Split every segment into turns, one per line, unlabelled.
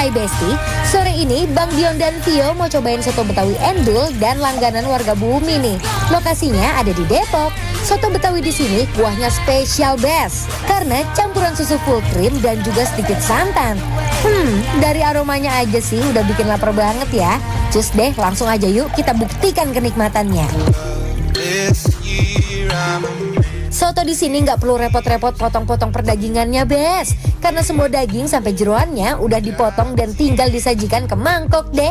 Hai Besti, sore ini Bang Dion dan Tio mau cobain soto Betawi endul dan langganan warga bumi nih. Lokasinya ada di Depok. Soto Betawi di sini kuahnya spesial best karena campuran susu full cream dan juga sedikit santan. Dari aromanya aja sih udah bikin lapar banget ya. Cus deh, langsung aja yuk kita buktikan kenikmatannya. Soto di sini nggak perlu repot-repot potong-potong perdagingannya, Bes. Karena semua daging sampai jeroannya udah dipotong dan tinggal disajikan ke mangkok deh.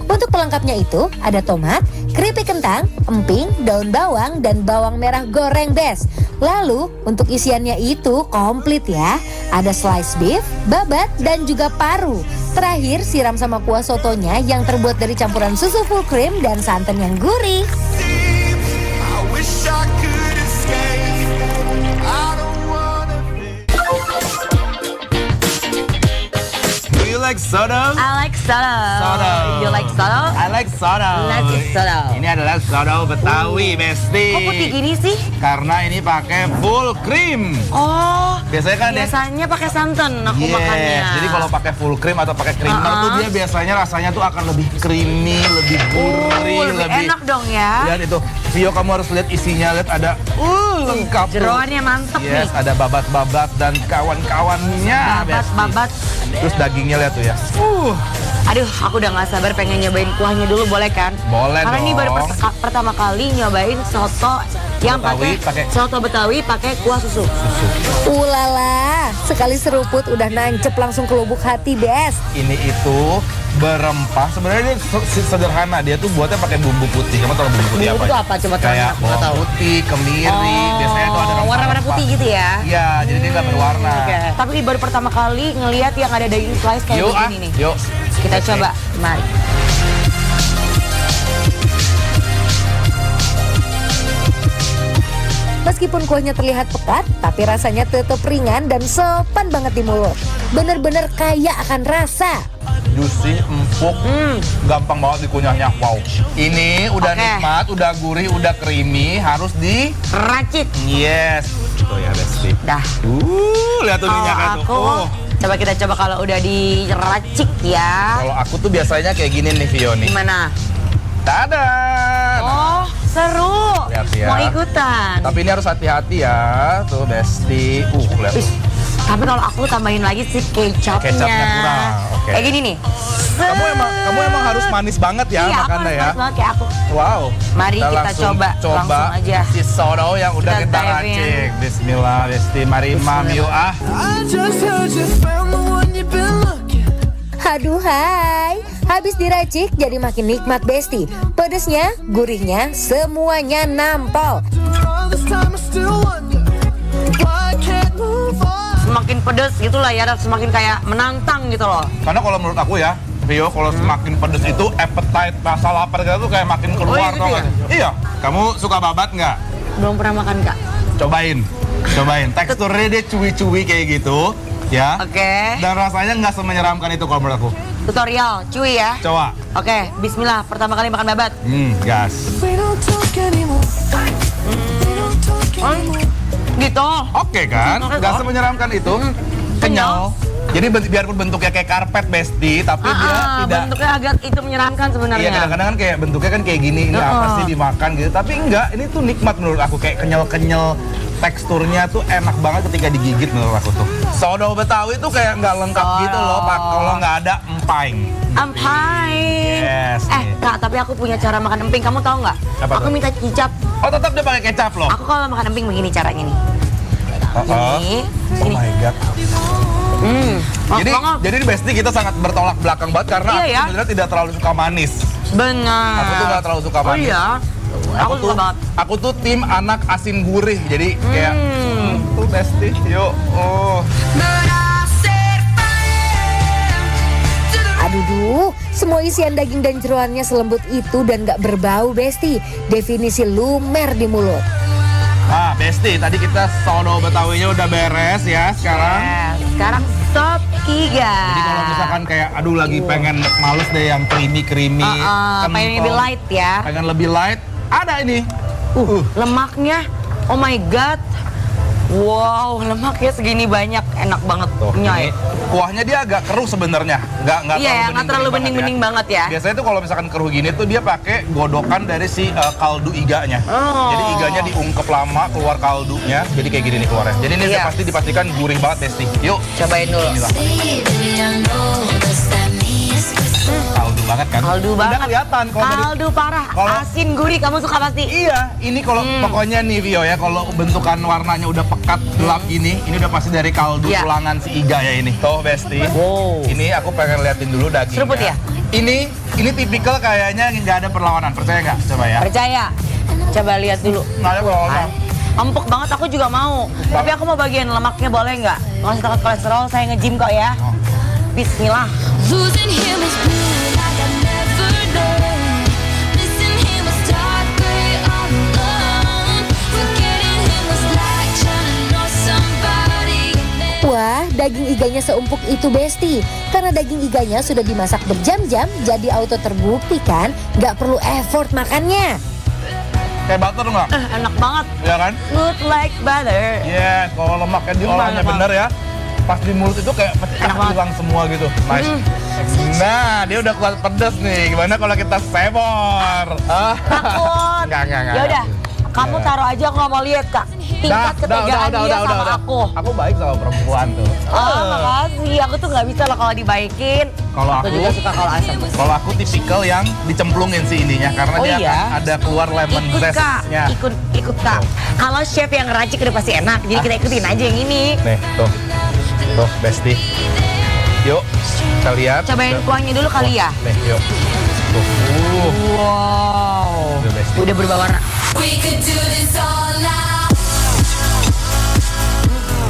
Untuk pelengkapnya itu ada tomat, keripik kentang, emping, daun bawang, dan bawang merah goreng, Bes. Lalu untuk isiannya itu komplit ya. Ada slice beef, babat, dan juga paru. Terakhir siram sama kuah sotonya yang terbuat dari campuran susu full cream dan santan yang gurih.
Like soto?
I like soto.
Soto.
You like soto?
I like soto.
Let's eat soto.
Ini adalah soto Betawi, Besti.
Kok putih gini sih?
Karena ini pakai full cream.
Oh,
Biasanya kan
biasanya pakai santan aku makannya.
Jadi kalau pakai full cream atau pakai creamer tuh dia biasanya rasanya tuh akan lebih creamy, lebih gurih,
lebih enak dong ya.
Lihat itu, Vio kamu harus lihat isinya, lihat ada lengkap.
Jeroannya mantep nih.
Yes, ada babat-babat dan kawan-kawannya.
Babat.
Terus dagingnya lihat tuh ya.
Aduh, aku udah gak sabar pengen nyobain kuahnya dulu, boleh kan?
Boleh
Karena
dong.
ini baru pertama kali nyobain soto yang pakai soto Betawi pakai kuah susu.
Ulala, sekali seruput udah nancep langsung ke lubuk hati, Bes.
Ini itu berempah. Sebenarnya dia sederhana. Dia tuh buatnya pakai bumbu putih. Kamu tahu bumbu putih
Bumbu
apa?
itu apa? Coba
Kayak
aku nggak
bawang
tahu.
putih, kemiri. Biasanya tuh ada
warna-warna putih gitu ya?
Iya, jadi dia nggak berwarna.
Oke. Tapi baru pertama kali ngelihat yang ada daging slice kayak
Yuk,
begini nih.
Yuk.
Kita coba, mari.
Meskipun kuahnya terlihat pekat, tapi rasanya tetap ringan dan sopan banget di mulut. Bener-bener kaya akan rasa.
Juicy, empuk, gampang banget dikunyahnya. Wow. Ini udah nikmat, udah gurih, udah creamy. Harus di
racik.
Yes. Tuh ya, Besti.
Dah.
Lihat tuh minyaknya tuh.
Coba kita coba kalau udah diracik ya.
Kalau aku tuh biasanya kayak gini nih, Vio nih.
Gimana?
Tada.
Oh, seru.
Lihat ya.
Mau ikutan.
Tapi ini harus hati-hati ya. Tuh, Besti. Lihat tuh.
Tapi kalau aku tambahin lagi sih kecapnya.
Kecapnya kurang. Oke.
Kayak gini nih.
Kamu emang harus manis banget ya makannya ya.
Manis banget kayak aku.
Wow.
Mari kita coba langsung aja.
Si soto yang udah kita racik. Bismillah, Besti. Mari mam yuk ah.
Aduh hai, habis diracik jadi makin nikmat, Besti. Pedesnya, gurihnya, semuanya nampol.
Semakin pedes gitu lah ya, dan semakin kayak menantang gitu loh.
Karena kalau menurut aku ya, Rio, kalau semakin pedes itu appetite, rasa lapar kita tuh kayak makin keluar.
Gitu ya?
Iya. Kamu suka babat nggak?
Belum pernah makan, Kak.
Cobain. Teksturnya dia cuy-cuy kayak gitu, ya.
Oke.
Dan rasanya nggak semenyeramkan itu kalau menurut aku.
Tutorial, cuy ya.
Coba.
Oke, bismillah. Pertama kali makan babat.
Gas.
Gitu.
Oke kan? Nggak semenyeramkan itu. Kenyal. Jadi biarpun bentuknya kayak karpet, Besti, tapi dia tidak.
Bentuknya agak itu menyeramkan sebenarnya.
Iya, kadang-kadang kan kayak bentuknya kan kayak gini, ini apa sih dimakan gitu. Tapi enggak, ini tuh nikmat menurut aku, kayak kenyal-kenyal. Teksturnya tuh enak banget ketika digigit menurut aku tuh. Soto Betawi tuh kayak nggak lengkap gitu loh, Pak, kalau nggak ada emping.
Emping.
Yes.
Kak, tapi aku punya cara makan emping, kamu tahu nggak?
Apa
Aku
tuh?
minta kicap.
Oh, tetap dia pakai kecap loh.
Aku kalau makan emping begini caranya nih. Ini.
Oh my god. Jadi di Besti kita sangat bertolak belakang banget karena
Iya,
aku
ya?
sebenarnya tidak terlalu suka manis.
Benar.
Aku tuh nggak terlalu suka manis.
Oh iya. Aku suka banget.
Aku tuh tim anak asin gurih. Jadi kayak tuh Besti, yuk. Oh.
Aduh, semua isian daging dan jeroannya selembut itu dan gak berbau, Besti. Definisi lumer di mulut.
Nah, Besti, tadi kita soto Betawinya udah beres ya sekarang.
Sekarang sop iga.
Jadi kalau misalkan kayak aduh lagi pengen males deh yang creamy,
pengen lebih light ya.
Pengen lebih light, ada ini.
Lemaknya, oh my god. Wow, lemaknya segini banyak, enak banget.
Tuh,
Nyoy.
ini kuahnya dia agak keruh sebenarnya, nggak
Iya, nggak terlalu bening-bening banget ya.
Biasanya tuh kalau misalkan keruh gini tuh dia pakai godokan dari si kaldu iganya.
Oh.
Jadi iganya diungkep lama, keluar kaldunya, jadi kayak gini nih keluarnya. Jadi ini
Iya.
pasti dipastikan gurih banget Besti. Yuk,
Cobain dulu.
Bismillah. Kaldu banget kan?
Kaldu
Udah
banget.
kelihatan kalau dari
Kaldu parah,
kalau-
asin gurih, kamu suka pasti.
Iya, ini kalau pokoknya nih Vio ya, kalau bentukan warnanya udah pekat gelap gini, ini udah pasti dari kaldu
Iya.
tulangan si iga ya ini. Tuh Besti.
Wow.
Ini aku pengen liatin dulu dagingnya.
Seruput ya?
Ini tipikal kayaknya nggak ada perlawanan, percaya nggak? Coba ya.
Percaya. Coba lihat dulu.
Nggak ada perlawanan.
Empuk banget, aku juga mau. Tapi aku mau bagian lemaknya, boleh nggak? Nggak usah takut kolesterol, saya nge-gym kok ya.
Oh.
Bismillah.
Losing him is blue like I never known. Missing him was dark gray all alone. Forgetting him was like trying to know somebody.
Wah, daging iganya seumpuk itu Besti. Karena daging iganya sudah dimasak berjam-jam, jadi auto terbukti kan, nggak perlu effort makannya.
Kayak butter nggak?
Enak banget.
Ya kan?
Good like butter.
Yes, kalau lemaknya diolahnya
Gimana,
bener ya. Pas di mulut itu kayak pecah
Enak banget.
hilang semua gitu. Nice. Nah, dia udah kuat pedas nih. Gimana kalau kita sebor?
Takut.
Enggak.
Ya udah, kamu taruh aja, aku nggak mau lihat kak. Tingkat ketegangan dia sama aku.
Aku baik sama perempuan tuh.
Oh, makasih. Aku tuh nggak bisa loh kalau dibaikin.
Kalau
aku
aku-
juga suka kalau asam.
Kalau aku tipikal yang dicemplungin sih ininya karena
Oh
dia
iya?
akan ada keluar lemon
Ikut kak,
zestnya.
ikut kak. Kalau chef yang racik udah pasti enak, jadi kita ikutin aja yang ini.
Nih, tuh. Tuh, Besti. Yuk, kita lihat.
Cobain kuahnya dulu kali ya.
Nih, yuk. Tuh.
Wow.
Udah, Besti.
Udah berubah warna.
We could do this all night.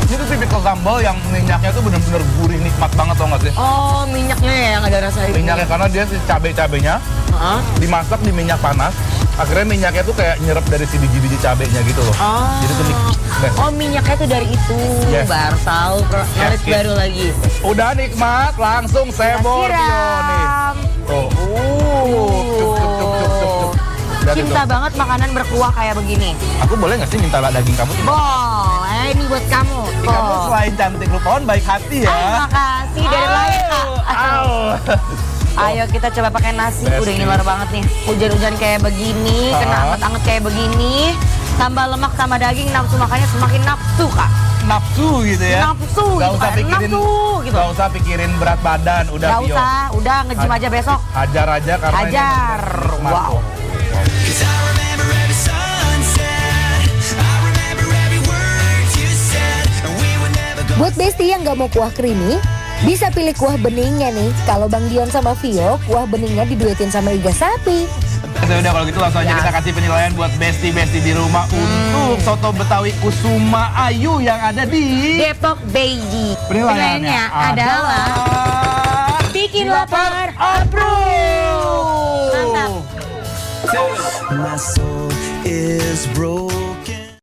Ini tuh tipikal sambal yang minyaknya tuh bener-bener gurih, nikmat banget tau gak sih?
Oh, minyaknya ya yang ada rasa itu.
Minyaknya karena dia si cabai-cabainya
Hah?
dimasak di minyak panas. Akhirnya minyaknya tuh kayak nyerap dari si biji-biji cabainya gitu loh.
Oh.
Jadi tuh best.
Oh, minyaknya tuh dari itu.
Yes.
Baru tahu, knowledge
yes.
baru lagi.
Udah nikmat, langsung sebor Vio nih.
Siram.
Tuh. Cuk. Dari
Cinta
tuh.
banget makanan berkuah kayak begini.
Aku boleh nggak sih minta daging kamu?
Boleh, ini buat kamu.
Kamu selain cantik rupawan baik hati ya.
Ay, makasih dari lain kak.
Au.
Ayo kita coba pakai nasi.
Best
Udah
nih.
ngiler banget nih. Hujan-hujan kayak begini, kena anget-anget kayak begini. Tambah lemak tambah daging, nafsu makannya semakin nafsu kak.
Nafsu gitu ya.
Nafsu
Gak
gitu,
usah
kayak
pikirin,
nafsu gitu.
gak usah pikirin berat badan, udah
Gak
Vio.
usah, udah nge-gym aja besok.
Hajar aja karena ini
Hajar.
bener-bener nikmat.
Wow.
Cause I remember every sunset. I remember every word you said. And we would never go.
Buat Besti yang nggak mau kuah creamy, bisa pilih kuah beningnya nih. Kalau Bang Dion sama Vio, kuah beningnya diduetin sama iga sapi.
Ya udah kalau gitu langsung aja kita kasih penilaian buat Besti di rumah untuk soto Betawi Kusuma Ayu yang ada di
Depok Baby.
penilaiannya
adalah bikin lapar approve. Mantap.
My soul is broken.